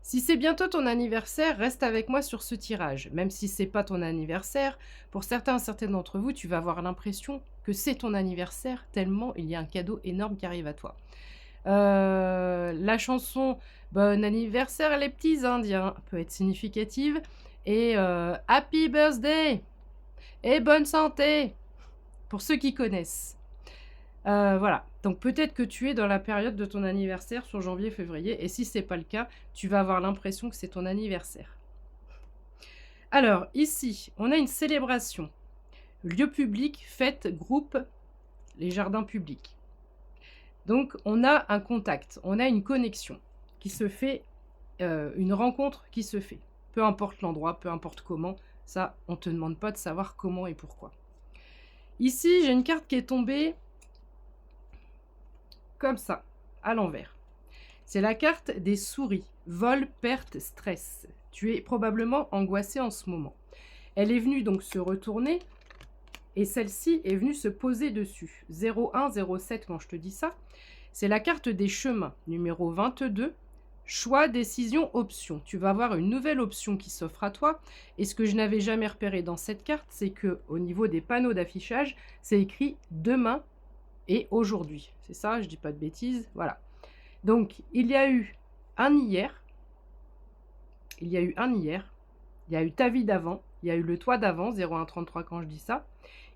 Si c'est bientôt ton anniversaire, reste avec moi sur ce tirage. Même si c'est pas ton anniversaire, pour certaines d'entre vous, tu vas avoir l'impression que c'est ton anniversaire tellement il y a un cadeau énorme qui arrive à toi. La chanson «Bon anniversaire les petits indiens» peut être significative et «Happy birthday et bonne santé» pour ceux qui connaissent. Voilà, donc peut-être que tu es dans la période de ton anniversaire sur janvier-février et si c'est pas le cas, tu vas avoir l'impression que c'est ton anniversaire. Alors ici, on a une célébration. Lieu public, fête, groupe, les jardins publics. Donc on a un contact, on a une connexion qui se fait, une rencontre qui se fait. Peu importe l'endroit, peu importe comment, ça, on te demande pas de savoir comment et pourquoi. Ici, j'ai une carte qui est tombée comme ça, à l'envers. C'est la carte des souris. Vol, perte, stress. Tu es probablement angoissé en ce moment. Elle est venue donc se retourner et celle-ci est venue se poser dessus. 01, 07 quand je te dis ça. C'est la carte des chemins, numéro 22. Choix, décision, option. Tu vas avoir une nouvelle option qui s'offre à toi. Et ce que je n'avais jamais repéré dans cette carte, c'est que au niveau des panneaux d'affichage, c'est écrit demain et aujourd'hui. C'est ça, je dis pas de bêtises. Voilà. Donc, il y a eu un hier, il y a eu un hier, il y a eu ta vie d'avant, il y a eu le toi d'avant, 0133 quand je dis ça.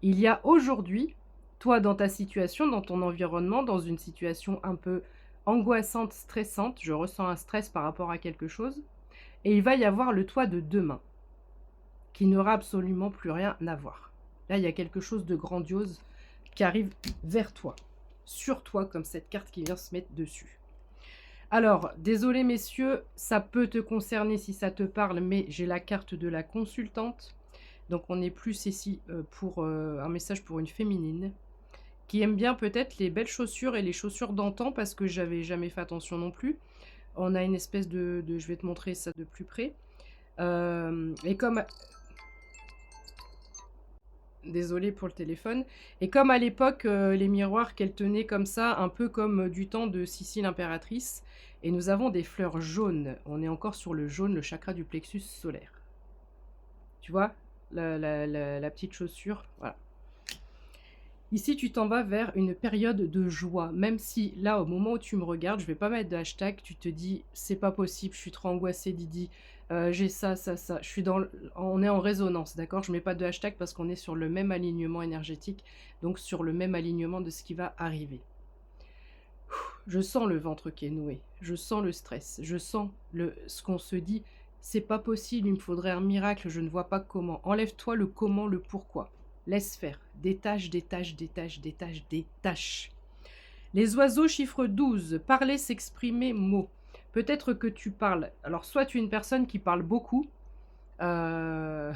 Il y a aujourd'hui, toi dans ta situation, dans ton environnement, dans une situation un peu angoissante, stressante, je ressens un stress par rapport à quelque chose, et il va y avoir le toi de demain, qui n'aura absolument plus rien à voir. Là, il y a quelque chose de grandiose qui arrive vers toi, sur toi, comme cette carte qui vient se mettre dessus. Alors, désolé messieurs, ça peut te concerner si ça te parle, mais j'ai la carte de la consultante. Donc on est plus ici pour un message pour une féminine qui aime bien peut-être les belles chaussures et les chaussures d'antan parce que j'avais jamais fait attention non plus. On a une espèce de je vais te montrer ça de plus près. Et comme désolée pour le téléphone. Et comme à l'époque, les miroirs qu'elle tenait comme ça, un peu comme du temps de Sissi l'impératrice. Et nous avons des fleurs jaunes. On est encore sur le jaune, le chakra du plexus solaire. Tu vois la petite chaussure, voilà. Ici, tu t'en vas vers une période de joie, même si là, au moment où tu me regardes, je vais pas mettre de hashtag, tu te dis, c'est pas possible, je suis trop angoissée, Didi, j'ai ça, ça, ça, je suis on est en résonance, d'accord? Je mets pas de hashtag parce qu'on est sur le même alignement énergétique, donc sur le même alignement de ce qui va arriver. Je sens le ventre qui est noué, je sens le stress, je sens ce qu'on se dit, c'est pas possible, il me faudrait un miracle, je ne vois pas comment. Enlève-toi le comment, le pourquoi. Laisse faire. Détache, détache, détache, détache, détache. Les oiseaux, chiffre 12. Parler, s'exprimer, mots. Peut-être que tu parles. Alors, soit tu es une personne qui parle beaucoup. Euh,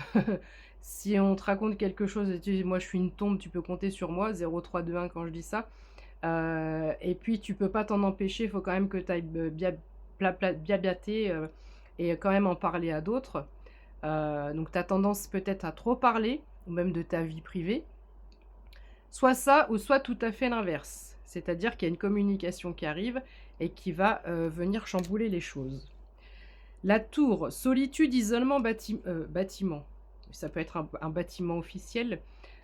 si on te raconte quelque chose et tu dis, moi je suis une tombe, tu peux compter sur moi. 0321 quand je dis ça. Et puis, tu peux pas t'en empêcher. Il faut quand même que tu ailles biabater et quand même en parler à d'autres. Donc, tu as tendance peut-être à trop parler ou même de ta vie privée. Soit ça, ou soit tout à fait l'inverse. C'est-à-dire qu'il y a une communication qui arrive et qui va venir chambouler les choses. La tour, solitude, isolement, bâtiment. Ça peut être un bâtiment officiel.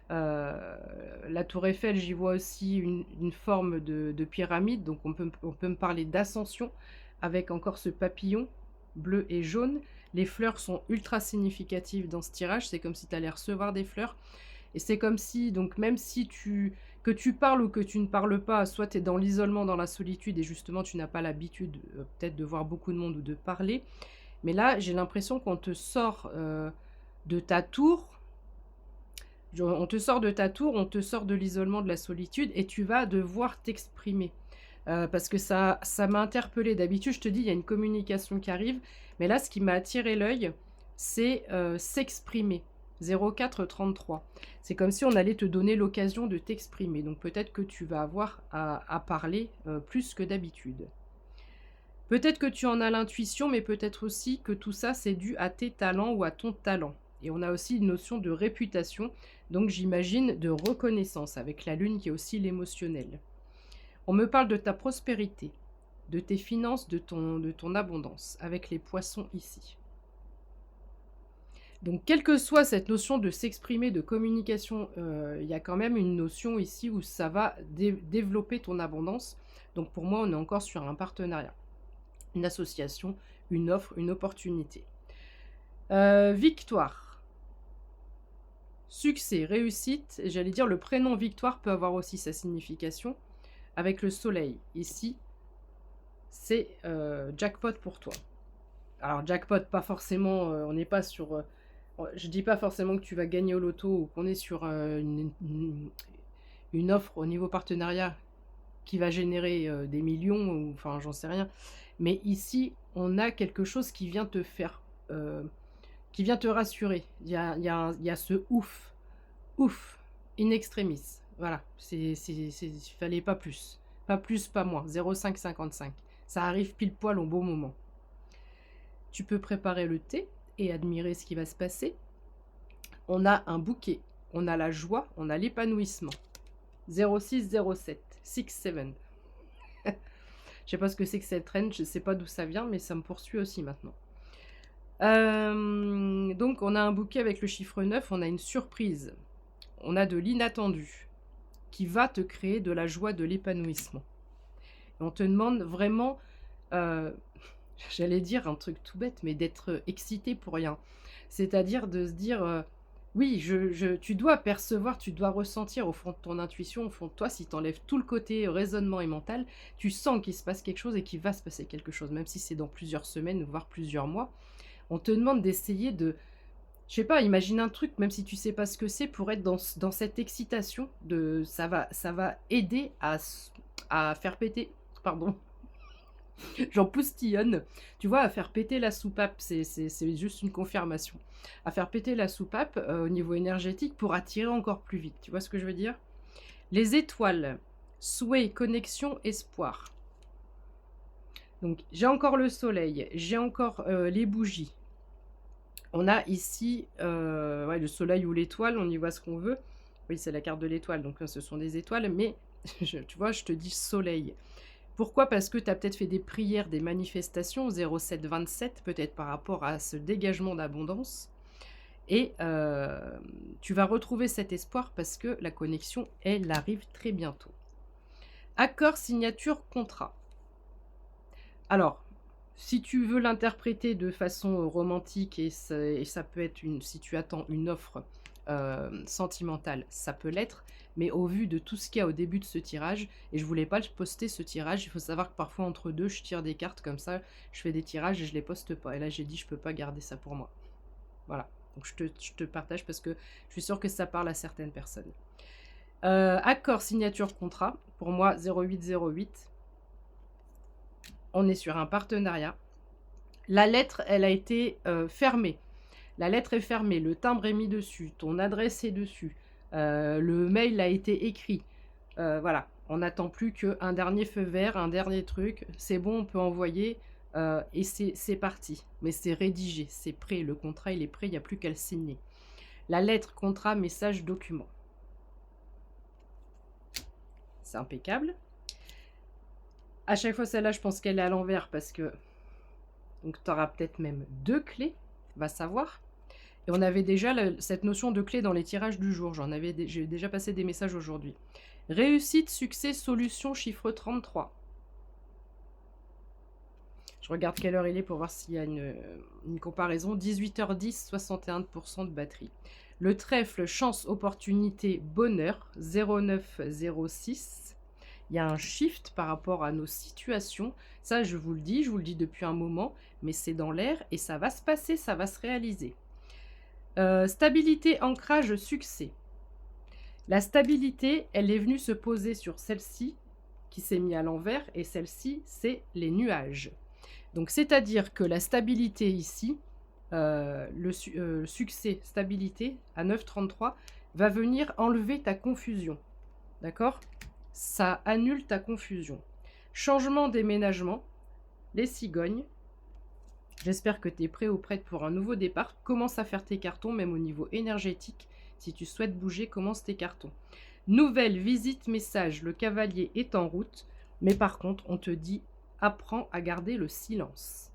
La tour Eiffel, j'y vois aussi une forme de pyramide. Donc on peut me parler d'ascension avec encore ce papillon bleu et jaune. Les fleurs sont ultra significatives dans ce tirage. C'est comme si tu allais recevoir des fleurs. Et c'est comme si, donc même si que tu parles ou que tu ne parles pas, soit tu es dans l'isolement, dans la solitude, et justement tu n'as pas l'habitude peut-être de voir beaucoup de monde ou de parler. Mais là, j'ai l'impression qu'on te sort de ta tour. On te sort de ta tour, on te sort de l'isolement, de la solitude, et tu vas devoir t'exprimer. Parce que ça m'a interpellée. D'habitude, je te dis, il y a une communication qui arrive. Mais là, ce qui m'a attiré l'œil, c'est s'exprimer. 0433. C'est comme si on allait te donner l'occasion de t'exprimer. Donc peut-être que tu vas avoir à parler plus que d'habitude. Peut-être que tu en as l'intuition, mais peut-être aussi que tout ça, c'est dû à tes talents ou à ton talent. Et on a aussi une notion de réputation, donc j'imagine de reconnaissance, avec la lune qui est aussi l'émotionnel. On me parle de ta prospérité. de tes finances, de ton abondance, avec les poissons ici. Donc, quelle que soit cette notion de s'exprimer, de communication, il y a quand même une notion ici où ça va développer ton abondance. Donc, pour moi, on est encore sur un partenariat, une association, une offre, une opportunité. Victoire, succès, réussite. J'allais dire, le prénom Victoire peut avoir aussi sa signification. Avec le soleil, ici, c'est jackpot pour toi. Alors, jackpot, pas forcément, on n'est pas sur... je dis pas forcément que tu vas gagner au loto ou qu'on est sur une offre au niveau partenariat qui va générer des millions, ou enfin j'en sais rien. Mais ici, on a quelque chose qui vient te faire, qui vient te rassurer. Il y a ce ouf, in extremis. Voilà, il fallait pas plus. Pas plus, pas moins. 0,555. Ça arrive pile poil au bon moment. Tu peux préparer le thé et admirer ce qui va se passer. On a un bouquet, on a la joie, on a l'épanouissement. 0607, 67. Je sais pas ce que c'est que cette range, je sais pas d'où ça vient, mais ça me poursuit aussi maintenant. Donc on a un bouquet avec le chiffre 9, on a une surprise, on a de l'inattendu qui va te créer de la joie, de l'épanouissement. Et on te demande vraiment, j'allais dire un truc tout bête, mais d'être excité pour rien. C'est-à-dire de se dire, oui, tu dois percevoir, tu dois ressentir au fond de ton intuition, au fond de toi, si tu enlèves tout le côté raisonnement et mental, tu sens qu'il se passe quelque chose et qu'il va se passer quelque chose, même si c'est dans plusieurs semaines, voire plusieurs mois. On te demande d'essayer de, je sais pas, imagine un truc, même si tu sais pas ce que c'est, pour être dans cette excitation, ça va aider à faire péter, pardon, j'en poustillonne, tu vois, à faire péter la soupape, c'est juste une confirmation, à faire péter la soupape au niveau énergétique pour attirer encore plus vite, tu vois ce que je veux dire? Les étoiles, souhait, connexion, espoir. Donc j'ai encore le soleil, j'ai encore les bougies. On a ici ouais, le soleil ou l'étoile, on y voit ce qu'on veut. Oui, c'est la carte de l'étoile, donc ce sont des étoiles, mais tu vois, je te dis soleil. Pourquoi? Parce que tu as peut-être fait des prières, des manifestations, 0727, peut-être par rapport à ce dégagement d'abondance. Et tu vas retrouver cet espoir parce que la connexion, elle arrive très bientôt. Accord, signature, contrat. Alors, si tu veux l'interpréter de façon romantique, et ça peut être, si tu attends une offre sentimentale, ça peut l'être, mais au vu de tout ce qu'il y a au début de ce tirage, et je voulais pas le poster ce tirage, il faut savoir que parfois entre deux, je tire des cartes comme ça, je fais des tirages et je les poste pas. Et là, j'ai dit, je peux pas garder ça pour moi. Voilà, donc je te partage parce que je suis sûre que ça parle à certaines personnes. Accord, signature, contrat, pour moi 0808. On est sur un partenariat. La lettre, elle a été fermée. La lettre est fermée, le timbre est mis dessus, ton adresse est dessus, le mail a été écrit. Voilà, on n'attend plus qu'un dernier feu vert, un dernier truc. C'est bon, on peut envoyer et c'est parti. Mais c'est rédigé, c'est prêt, le contrat il est prêt, il n'y a plus qu'à le signer. La lettre, contrat, message, document. C'est impeccable. À chaque fois, celle-là, je pense qu'elle est à l'envers parce que... Donc, tu auras peut-être même 2 clés, va savoir. Et on avait déjà cette notion de clé dans les tirages du jour. J'ai déjà passé des messages aujourd'hui. Réussite, succès, solution, chiffre 33. Je regarde quelle heure il est pour voir s'il y a une comparaison. 18h10, 61% de batterie. Le trèfle, chance, opportunité, bonheur, 0906. Il y a un shift par rapport à nos situations. Ça, je vous le dis depuis un moment, mais c'est dans l'air et ça va se passer, ça va se réaliser. Stabilité, ancrage, succès. La stabilité, elle est venue se poser sur celle-ci, qui s'est mise à l'envers, et celle-ci, c'est les nuages. Donc, c'est-à-dire que la stabilité ici, le succès, stabilité, à 9,33, va venir enlever ta confusion. D'accord? Ça annule ta confusion. Changement, déménagement, les cigognes. J'espère que tu es prêt ou prête pour un nouveau départ. Commence à faire tes cartons, même au niveau énergétique. Si tu souhaites bouger, commence tes cartons. Nouvelle visite, message. Le cavalier est en route. Mais par contre, on te dit apprends à garder le silence.